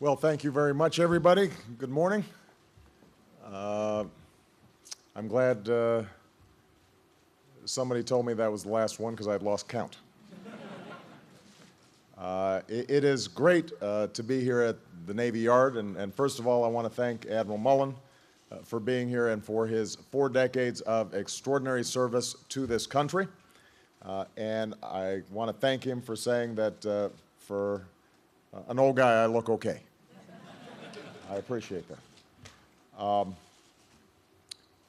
Well, thank you very much, everybody. Good morning. I'm glad somebody told me that was the last one because I'd lost count. It is great to be here at the Navy Yard, and first of all, I want to thank Admiral Mullen for being here and for his 4 decades of extraordinary service to this country. And I want to thank him for saying that for an old guy, I look okay. I appreciate that.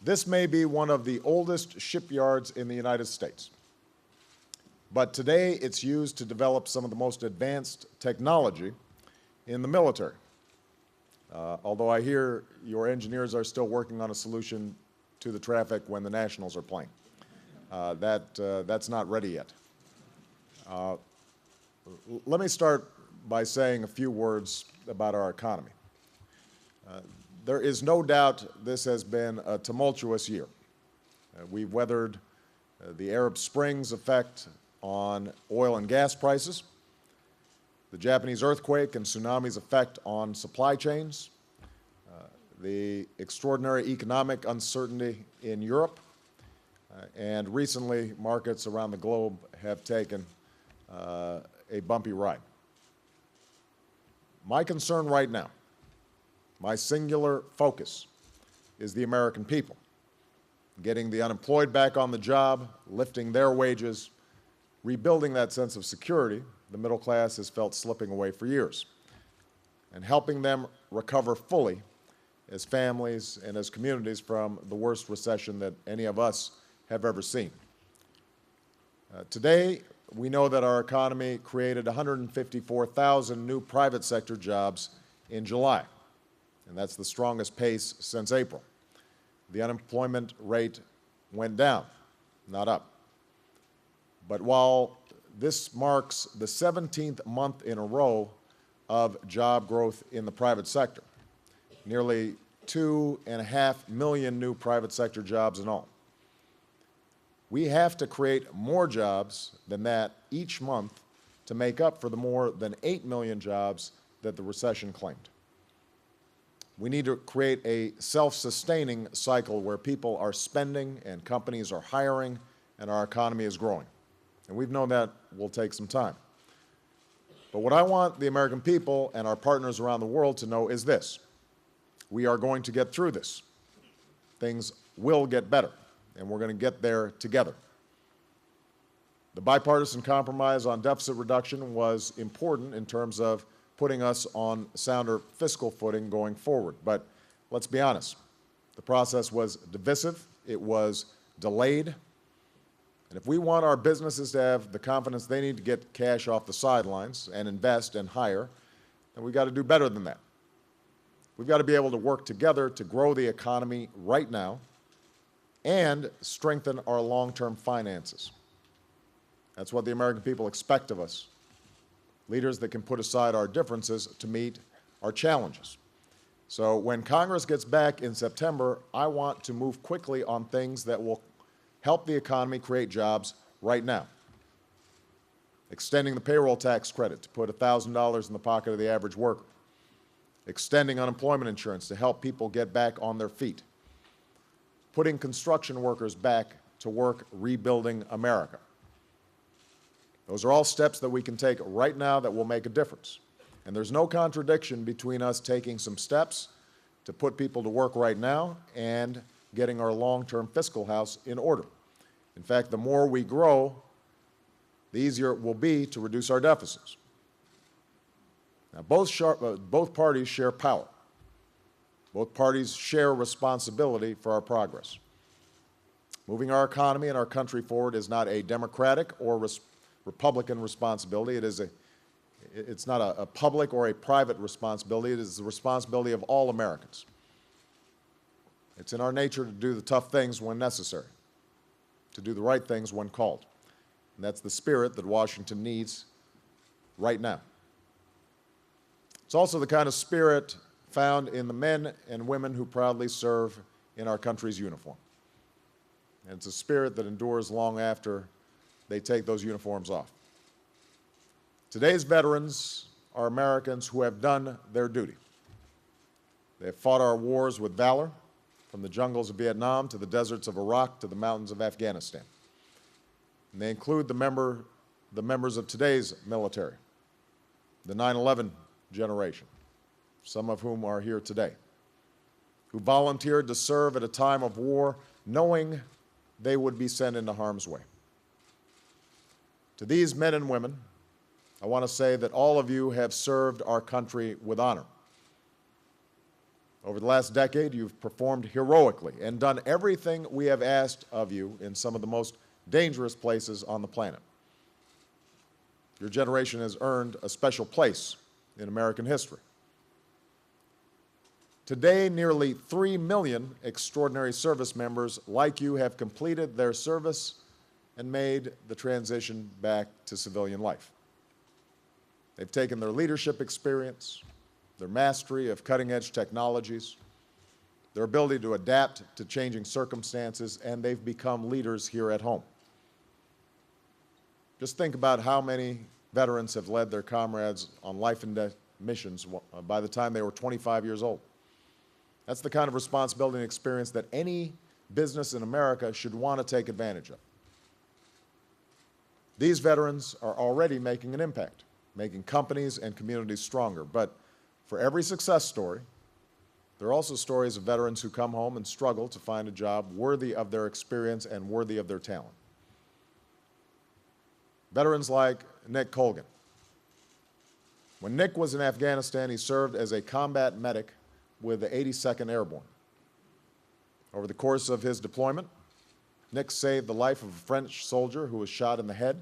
This may be one of the oldest shipyards in the United States, but today it's used to develop some of the most advanced technology in the military. Although I hear your engineers are still working on a solution to the traffic when the Nationals are playing. That's not ready yet. Let me start by saying a few words about our economy. There is no doubt this has been a tumultuous year. We've weathered the Arab Spring's effect on oil and gas prices, the Japanese earthquake and tsunami's effect on supply chains, the extraordinary economic uncertainty in Europe, and recently markets around the globe have taken a bumpy ride. My concern right now, my singular focus, is the American people, getting the unemployed back on the job, lifting their wages, rebuilding that sense of security the middle class has felt slipping away for years, and helping them recover fully as families and as communities from the worst recession that any of us have ever seen. Today, we know that our economy created 154,000 new private sector jobs in July, and that's the strongest pace since April. The unemployment rate went down, not up. But while this marks the 17th month in a row of job growth in the private sector, nearly 2.5 million new private sector jobs in all, we have to create more jobs than that each month to make up for the more than 8 million jobs that the recession claimed. We need to create a self-sustaining cycle where people are spending and companies are hiring and our economy is growing. And we've known that will take some time. But what I want the American people and our partners around the world to know is this: we are going to get through this. Things will get better, and we're going to get there together. The bipartisan compromise on deficit reduction was important in terms of putting us on sounder fiscal footing going forward. But let's be honest, the process was divisive, it was delayed, and if we want our businesses to have the confidence they need to get cash off the sidelines and invest and hire, then we've got to do better than that. We've got to be able to work together to grow the economy right now and strengthen our long-term finances. That's what the American people expect of us, leaders that can put aside our differences to meet our challenges. So when Congress gets back in September, I want to move quickly on things that will help the economy create jobs right now. Extending the payroll tax credit to put $1,000 in the pocket of the average worker. Extending unemployment insurance to help people get back on their feet. Putting construction workers back to work rebuilding America. Those are all steps that we can take right now that will make a difference. And there's no contradiction between us taking some steps to put people to work right now and getting our long-term fiscal house in order. In fact, the more we grow, the easier it will be to reduce our deficits. Now, both parties share power. Both parties share responsibility for our progress. Moving our economy and our country forward is not a Democratic or Republican responsibility. It's not a public or a private responsibility. It is the responsibility of all Americans. It's in our nature to do the tough things when necessary, to do the right things when called. And that's the spirit that Washington needs right now. It's also the kind of spirit found in the men and women who proudly serve in our country's uniform. And it's a spirit that endures long after they take those uniforms off. Today's veterans are Americans who have done their duty. They have fought our wars with valor, from the jungles of Vietnam to the deserts of Iraq to the mountains of Afghanistan. And they include the members of today's military, the 9/11 generation, some of whom are here today, who volunteered to serve at a time of war knowing they would be sent into harm's way. To these men and women, I want to say that all of you have served our country with honor. Over the last decade, you've performed heroically and done everything we have asked of you in some of the most dangerous places on the planet. Your generation has earned a special place in American history. Today, nearly 3 million extraordinary service members like you have completed their service and made the transition back to civilian life. They've taken their leadership experience, their mastery of cutting-edge technologies, their ability to adapt to changing circumstances, and they've become leaders here at home. Just think about how many veterans have led their comrades on life and death missions by the time they were 25 years old. That's the kind of responsibility and experience that any business in America should want to take advantage of. These veterans are already making an impact, making companies and communities stronger. But for every success story, there are also stories of veterans who come home and struggle to find a job worthy of their experience and worthy of their talent. Veterans like Nick Colgan. When Nick was in Afghanistan, he served as a combat medic with the 82nd Airborne. Over the course of his deployment, Nick saved the life of a French soldier who was shot in the head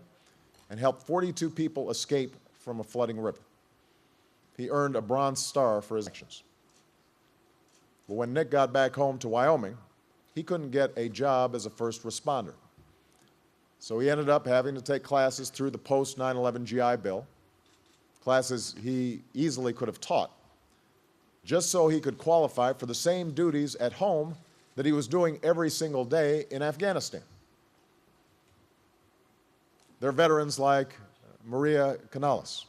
and helped 42 people escape from a flooding river. He earned a Bronze Star for his actions. But when Nick got back home to Wyoming, he couldn't get a job as a first responder. So he ended up having to take classes through the post-9/11 GI Bill, classes he easily could have taught, just so he could qualify for the same duties at home that he was doing every single day in Afghanistan. There are veterans like Maria Canales.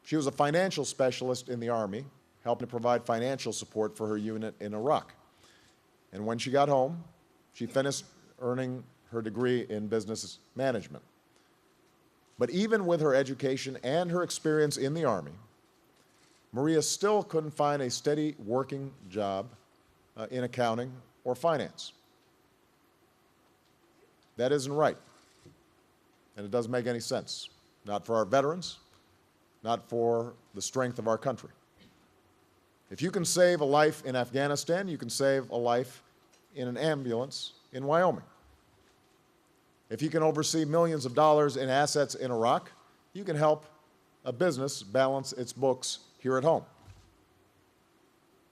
She was a financial specialist in the Army, helping to provide financial support for her unit in Iraq. And when she got home, she finished earning her degree in business management. But even with her education and her experience in the Army, Maria still couldn't find a steady working job in accounting or finance. That isn't right, and it doesn't make any sense, not for our veterans, not for the strength of our country. If you can save a life in Afghanistan, you can save a life in an ambulance in Wyoming. If you can oversee millions of dollars in assets in Iraq, you can help a business balance its books here at home.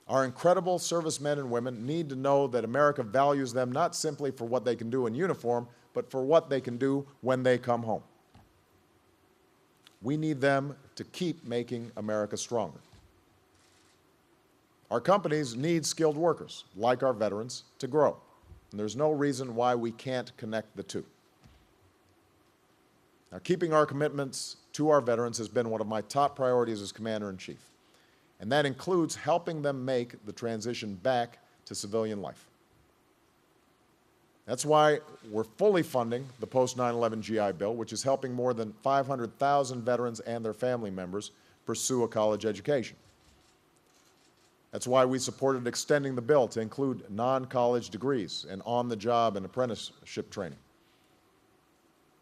Our incredible servicemen and women need to know that America values them not simply for what they can do in uniform, but for what they can do when they come home. We need them to keep making America stronger. Our companies need skilled workers, like our veterans, to grow. And there's no reason why we can't connect the two. Now, keeping our commitments to our veterans has been one of my top priorities as Commander-in-Chief, and that includes helping them make the transition back to civilian life. That's why we're fully funding the post-9/11 GI Bill, which is helping more than 500,000 veterans and their family members pursue a college education. That's why we supported extending the bill to include non-college degrees and on-the-job and apprenticeship training.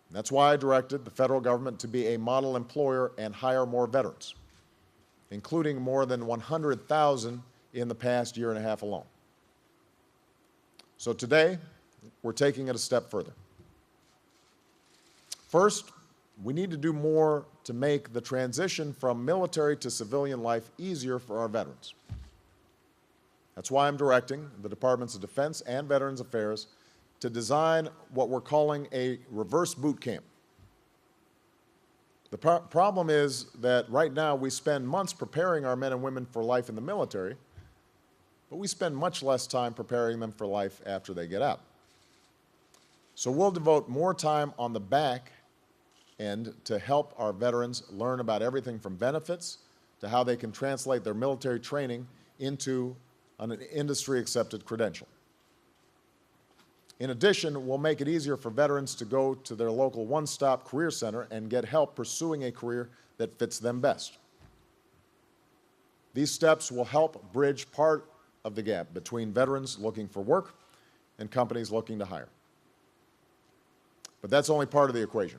And that's why I directed the federal government to be a model employer and hire more veterans, including more than 100,000 in the past year and a half alone. So today, we're taking it a step further. First, we need to do more to make the transition from military to civilian life easier for our veterans. That's why I'm directing the Departments of Defense and Veterans Affairs to design what we're calling a reverse boot camp. The problem is that right now we spend months preparing our men and women for life in the military, but we spend much less time preparing them for life after they get out. So we'll devote more time on the back end to help our veterans learn about everything from benefits to how they can translate their military training into an industry-accepted credential. In addition, we'll make it easier for veterans to go to their local one-stop career center and get help pursuing a career that fits them best. These steps will help bridge part of the gap between veterans looking for work and companies looking to hire. But that's only part of the equation.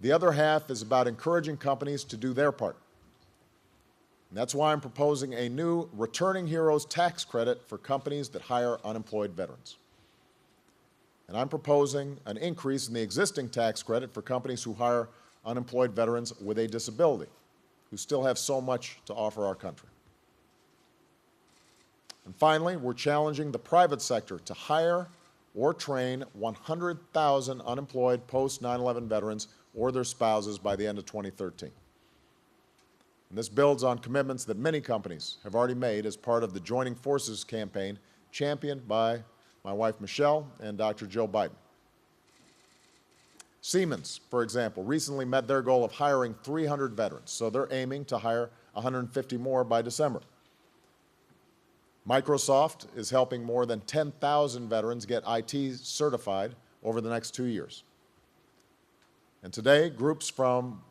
The other half is about encouraging companies to do their part. And that's why I'm proposing a new Returning Heroes tax credit for companies that hire unemployed veterans. And I'm proposing an increase in the existing tax credit for companies who hire unemployed veterans with a disability, who still have so much to offer our country. And finally, we're challenging the private sector to hire or train 100,000 unemployed post-9/11 veterans or their spouses by the end of 2013. And this builds on commitments that many companies have already made as part of the Joining Forces campaign championed by my wife Michelle and Dr. Joe Biden. Siemens, for example, recently met their goal of hiring 300 veterans, so they're aiming to hire 150 more by December. Microsoft is helping more than 10,000 veterans get IT certified over the next 2 years. And today, groups from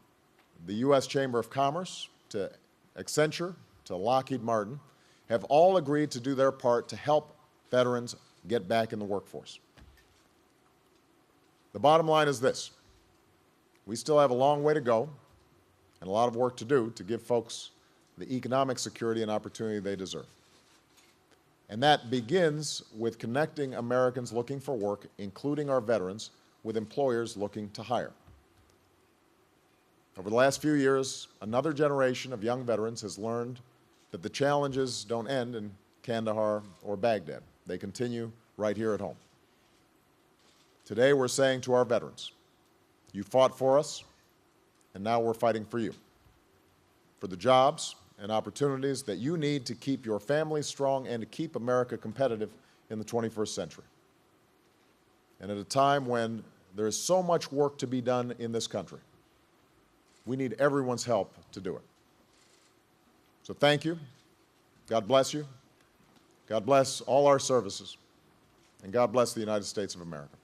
the U.S. Chamber of Commerce to Accenture to Lockheed Martin have all agreed to do their part to help veterans get back in the workforce. The bottom line is this: we still have a long way to go and a lot of work to do to give folks the economic security and opportunity they deserve. And that begins with connecting Americans looking for work, including our veterans, with employers looking to hire. Over the last few years, another generation of young veterans has learned that the challenges don't end in Kandahar or Baghdad. They continue right here at home. Today, we're saying to our veterans, you fought for us, and now we're fighting for you, for the jobs and opportunities that you need to keep your family strong and to keep America competitive in the 21st century. And at a time when there is so much work to be done in this country, we need everyone's help to do it. So thank you. God bless you. God bless all our services. And God bless the United States of America.